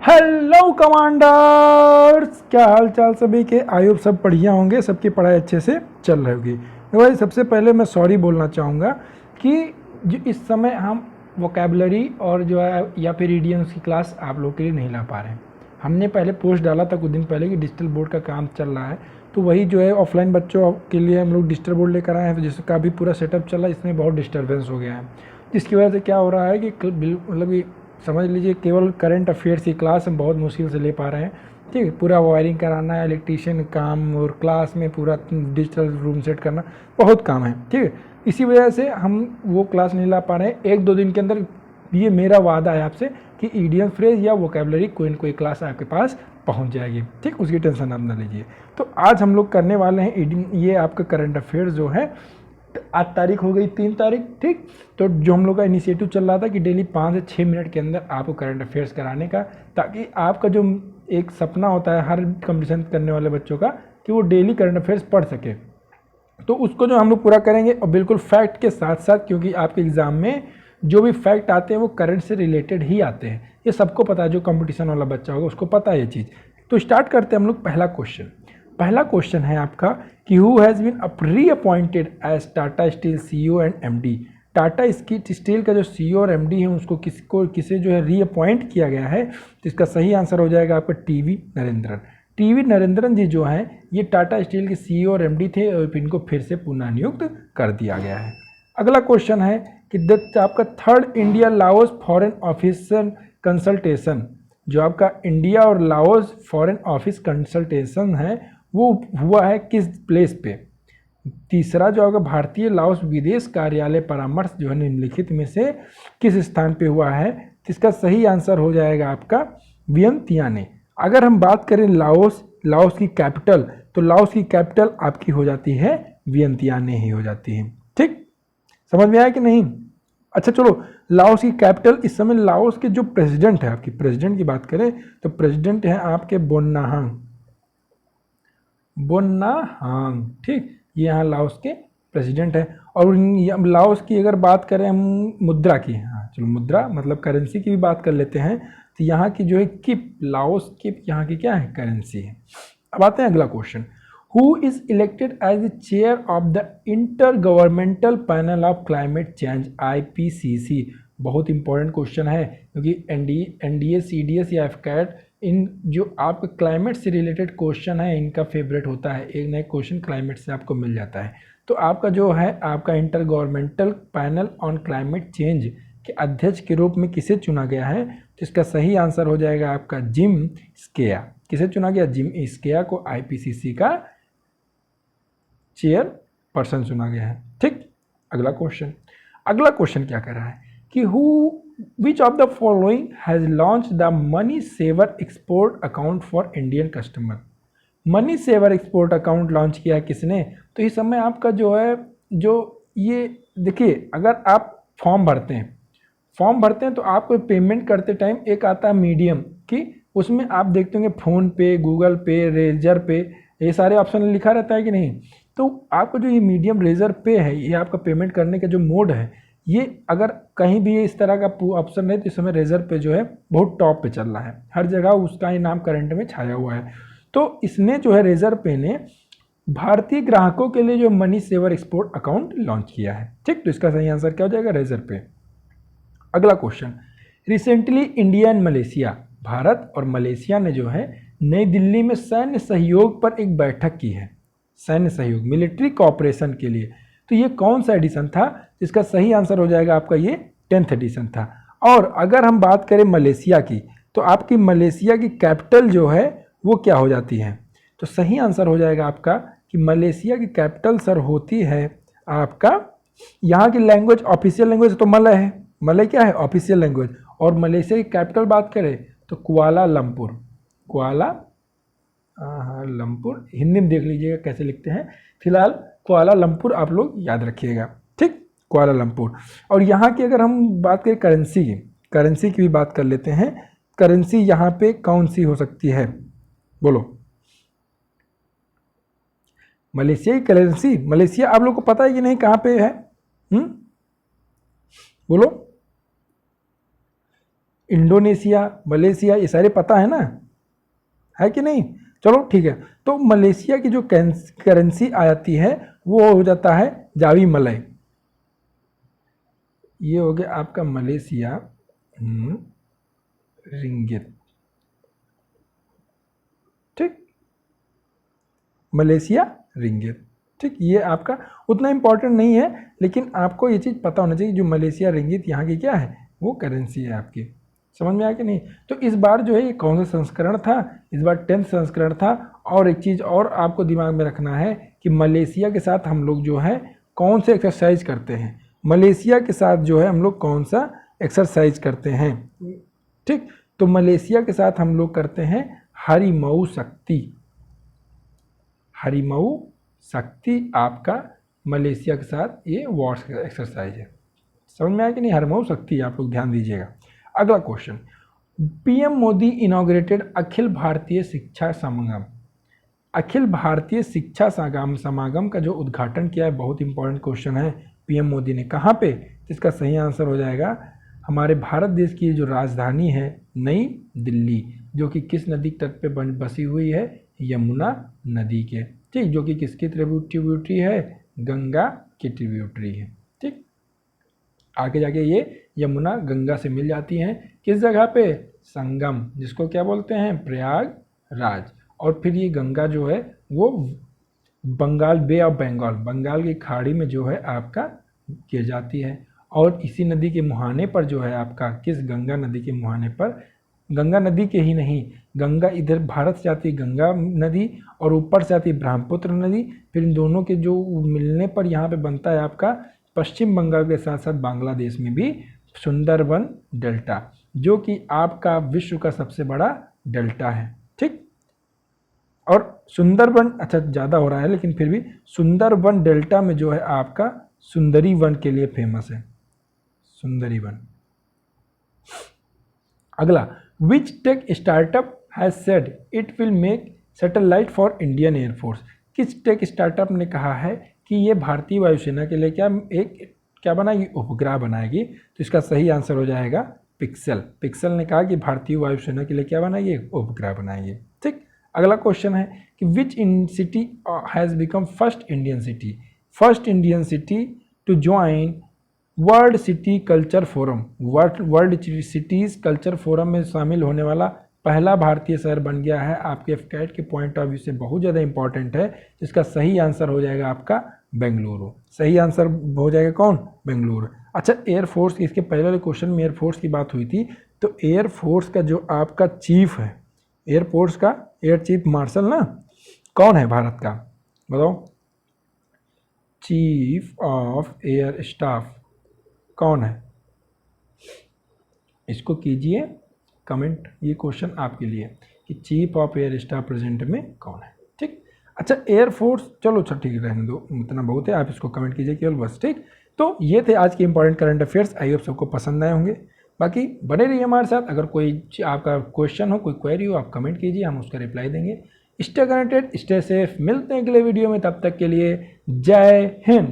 Hello commanders, क्या हाल चाल सभी के। आई होप सब बढ़िया होंगे, सबकी पढ़ाई अच्छे से चल रही होगी। तो भाई सबसे पहले मैं सॉरी बोलना चाहूँगा कि जो इस समय हम वोकेबलरी और जो है या फिर इडियम्स की क्लास आप लोग के लिए नहीं ला पा रहे हैं। हमने पहले पोस्ट डाला था कुछ दिन पहले कि डिजिटल बोर्ड का काम चल रहा है, तो वही जो है ऑफलाइन बच्चों के लिए हम लोग डिजिटल बोर्ड लेकर आए हैं, तो जिसका भी पूरा सेटअप चला, इसमें बहुत डिस्टर्बेंस हो गया है, जिसकी वजह से क्या हो रहा है कि मतलब समझ लीजिए केवल करंट अफेयर्स की क्लास हम बहुत मुश्किल से ले पा रहे हैं। ठीक है, पूरा वायरिंग कराना है, इलेक्ट्रीशियन काम, और क्लास में पूरा डिजिटल रूम सेट करना, बहुत काम है। ठीक है, इसी वजह से हम वो क्लास नहीं ला पा रहे हैं। एक दो दिन के अंदर ये मेरा वादा है आपसे कि ईडियम फ्रेज या वोकेबलरी कोई न कोई क्लास आपके पास पहुंच जाएगी। ठीक, उसकी टेंशन आप ना लीजिए। तो आज हम लोग करने वाले हैं ये आपका करंट अफेयर्स जो है। आज तारीख हो गई 3 तारीख। ठीक, तो जो हम लोग का इनिशिएटिव चल रहा था कि डेली 5 से 6 मिनट के अंदर आपको करंट अफेयर्स कराने का, ताकि आपका जो एक सपना होता है हर कंपटीशन करने वाले बच्चों का कि वो डेली करंट अफेयर्स पढ़ सके, तो उसको जो हम लोग पूरा करेंगे, और बिल्कुल फैक्ट के साथ साथ, क्योंकि आपके एग्ज़ाम में जो भी फैक्ट आते हैं वो करंट से रिलेटेड ही आते हैं। ये सबको पता है, जो कंपटीशन वाला बच्चा होगा उसको पता है ये चीज़। तो स्टार्ट करते हैं हम लोग। पहला क्वेश्चन है आपका कि who has been reappointed as Tata Steel CEO and MD. Tata Steel का जो सीईओ और एमडी है उसको किसे जो है रीअपॉइंट किया गया है, तो इसका सही आंसर हो जाएगा आपका टीवी नरेंद्रन। टीवी नरेंद्रन जी जो हैं ये टाटा स्टील के सीईओ और एमडी थे, और इनको फिर से पुनः नियुक्त कर दिया गया है। अगला क्वेश्चन है कि आपका third India Laos foreign officer consultation, जो आपका इंडिया और लाओस फॉरेन ऑफिस कंसल्टेशन है वो हुआ है किस प्लेस पे। तीसरा जो आपका भारतीय लाओस विदेश कार्यालय परामर्श जो है निम्नलिखित में से किस स्थान पे हुआ है, इसका सही आंसर हो जाएगा आपका वियंतियाने। अगर हम बात करें लाओस की कैपिटल, तो लाओस की कैपिटल आपकी हो जाती है वियंतियाने ही हो जाती है। ठीक, समझ में आया कि नहीं। अच्छा चलो, लाओस की कैपिटल, इस समय लाओस के जो प्रेसिडेंट है, आपकी प्रेसिडेंट की बात करें तो प्रेसिडेंट है आपके बोन्नाहांग। ठीक, ये यहाँ लाओस के प्रेसिडेंट है। और लाओस की अगर बात करें हम मुद्रा की, हाँ चलो मुद्रा मतलब करेंसी की भी बात कर लेते हैं, तो यहाँ की जो है किप, लाओस किप यहाँ की क्या है, करेंसी है। अब आते हैं अगला question. Who is elected as the chair of the inter governmental panel of climate change IPCC। बहुत इंपॉर्टेंट क्वेश्चन है, क्योंकि एनडीए CDS या एफकैट, इन जो आपका क्लाइमेट से रिलेटेड क्वेश्चन है इनका फेवरेट होता है। एक नया क्वेश्चन क्लाइमेट से आपको मिल जाता है। तो आपका जो है आपका inter governmental panel on climate change के अध्यक्ष के रूप में किसे चुना गया है, तो इसका सही आंसर हो जाएगा आपका जिम स्केया। किसे चुना गया, जिम स्केया को IPCC का चेयर पर्सन चुना गया है। ठीक, अगला क्वेश्चन क्या कर रहा है कि which of the following has launch the money saver export account for Indian customer. Money saver export account launch किया है किसने, तो इस समय आपका जो है जो ये देखिए, अगर आप फॉर्म भरते हैं तो आपको पेमेंट करते टाइम एक आता है मीडियम कि उसमें आप देखते होंगे फ़ोन पे, गूगल पे, रेजर पे, ये सारे ऑप्शन लिखा रहता है कि नहीं। तो आपको जो ये मीडियम रेजर पे है, ये आपका पेमेंट करने का जो मोड है, ये अगर कहीं भी इस तरह का ऑप्शन नहीं, तो इस समय रेजर पे जो है बहुत टॉप पे चल रहा है, हर जगह उसका ही नाम करंट में छाया हुआ है। तो इसने जो है रेजर पे ने भारतीय ग्राहकों के लिए जो money saver export account launch किया है। ठीक, तो इसका सही आंसर क्या हो जाएगा, रेजर पे। अगला question, recently India and Malaysia, Bharat और मलेशिया ने जो है नई दिल्ली में सैन्य सहयोग पर एक बैठक की है। सैन्य सहयोग, मिलिट्री कोऑपरेशन के लिए। तो ये कौन सा एडिशन था, इसका सही आंसर हो जाएगा आपका ये 10th एडिशन था। और अगर हम बात करें मलेशिया की, तो आपकी मलेशिया की कैपिटल जो है वो क्या हो जाती है, तो सही आंसर हो जाएगा आपका कि मलेशिया की कैपिटल सर होती है आपका, यहाँ की लैंग्वेज ऑफिशियल लैंग्वेज तो मलय है, मलय क्या है, ऑफिशियल लैंग्वेज। और मलेशिया की कैपिटल बात करें तो कुआलालंपुर हिंदी में देख लीजिएगा कैसे लिखते हैं, फिलहाल कुआलालंपुर आप लोग याद रखिएगा। ठीक, कुआलालंपुर। और यहाँ की अगर हम बात करें करेंसी की भी बात कर लेते हैं। करेंसी यहाँ पे कौन सी हो सकती है, बोलो। मलेशिया की करेंसी, मलेशिया आप लोग को पता है कि नहीं कहाँ पे है, बोलो। इंडोनेशिया, मलेशिया, ये सारे पता है ना, है कि नहीं? चलो ठीक है। तो मलेशिया की जो करेंसी आती है वो हो जाता है जावी मलय। ये हो गया आपका मलेशिया रिंगित, ठीक, मलेशिया रिंगित, ठीक। ये आपका उतना इम्पोर्टेंट नहीं है, लेकिन आपको ये चीज़ पता होना चाहिए जो मलेशिया रिंगित यहाँ की क्या है, वो करेंसी है आपकी। समझ में आया कि नहीं? तो इस बार जो है ये कौन सा संस्करण था, इस बार 10th संस्करण था। और एक चीज़ और आपको दिमाग में रखना है कि मलेशिया के साथ हम लोग जो है कौन से एक्सरसाइज करते हैं, मलेशिया के साथ जो है हम लोग कौन सा एक्सरसाइज करते हैं, ठीक। तो मलेशिया के साथ हम लोग करते हैं हरिमऊ शक्ति। हरिमऊ शक्ति आपका मलेशिया के साथ ये वॉर्स का एक्सरसाइज है। समझ में आया कि नहीं? हरिमऊ शक्ति आप लोग ध्यान दीजिएगा। अगला question, PM Modi inaugurated Akhil Bharatiya शिक्षा समागम। अखिल भारतीय शिक्षा समागम का जो उद्घाटन किया है, बहुत इंपॉर्टेंट क्वेश्चन है, पीएम मोदी ने कहाँ पे? तो इसका सही आंसर हो जाएगा हमारे भारत देश की जो राजधानी है नई दिल्ली, जो कि किस नदी के तट पे बसी हुई है? यमुना नदी के, ठीक, जो कि किसकी ट्रिब्यूटरी है? गंगा की ट्रिब्यूटरी है, ठीक। आगे जाके ये यमुना गंगा से मिल जाती हैं किस जगह पे? संगम, जिसको क्या बोलते हैं? प्रयागराज। और फिर ये गंगा जो है वो बंगाल, बे ऑफ बंगाल, बंगाल की खाड़ी में जो है आपका गिर जाती है। और इसी नदी के मुहाने पर जो है आपका, किस गंगा नदी के मुहाने पर, गंगा नदी के ही नहीं, गंगा इधर भारत से आती गंगा नदी और ऊपर से आती ब्रह्मपुत्र नदी, फिर इन दोनों के जो मिलने पर यहाँ पे बनता है आपका पश्चिम बंगाल के साथ साथ बांग्लादेश में भी सुंदरबन डेल्टा, जो कि आपका विश्व का सबसे बड़ा डेल्टा है, ठीक। और सुंदरबन, अच्छा ज़्यादा हो रहा है लेकिन फिर भी सुंदरबन डेल्टा में जो है आपका सुंदरी वन के लिए फेमस है, सुंदरी वन। अगला, which tech startup has said it will make satellite for Indian air force. किस टेक स्टार्टअप ने कहा है कि ये भारतीय वायुसेना के लिए क्या बनाएगी? उपग्रह बनाएगी। तो इसका सही आंसर हो जाएगा पिक्सेल। पिक्सेल ने कहा कि भारतीय वायुसेना के लिए क्या बनाएगी? उपग्रह बनाएगी, ठीक। अगला क्वेश्चन है कि which city has become first Indian city to join world city culture forum. World cities culture forum में शामिल होने वाला पहला भारतीय शहर बन गया है। आपके एफकेट के पॉइंट ऑफ व्यू से बहुत ज़्यादा इंपॉर्टेंट है। जिसका सही आंसर हो जाएगा आपका बेंगलुरु। सही आंसर हो जाएगा कौन? बेंगलुरु। अच्छा, एयरफोर्स, इसके पहले वाले क्वेश्चन में एयरफोर्स की बात हुई थी, तो एयरफोर्स का जो आपका चीफ है, एयरफोर्स का एयर चीफ मार्शल ना, कौन है भारत का? बताओ, चीफ ऑफ एयर स्टाफ कौन है? इसको कीजिए कमेंट, ये क्वेश्चन आपके लिए कि chief of air staff present में कौन है, ठीक। अच्छा, एयरफोर्स, चलो अच्छा ठीक है, रहने दो, इतना बहुत है, आप इसको कमेंट कीजिए केवल बस, ठीक। तो ये थे आज के important current affairs. I hope सबको पसंद आए होंगे। बाकी बने रहिए हमारे साथ। अगर कोई आपका क्वेश्चन हो, कोई क्वेरी हो, आप कमेंट कीजिए, हम उसका रिप्लाई देंगे। स्टे कनेक्टेड, स्टे सेफ, मिलते हैं अगले वीडियो में, तब तक के लिए जय हिंद।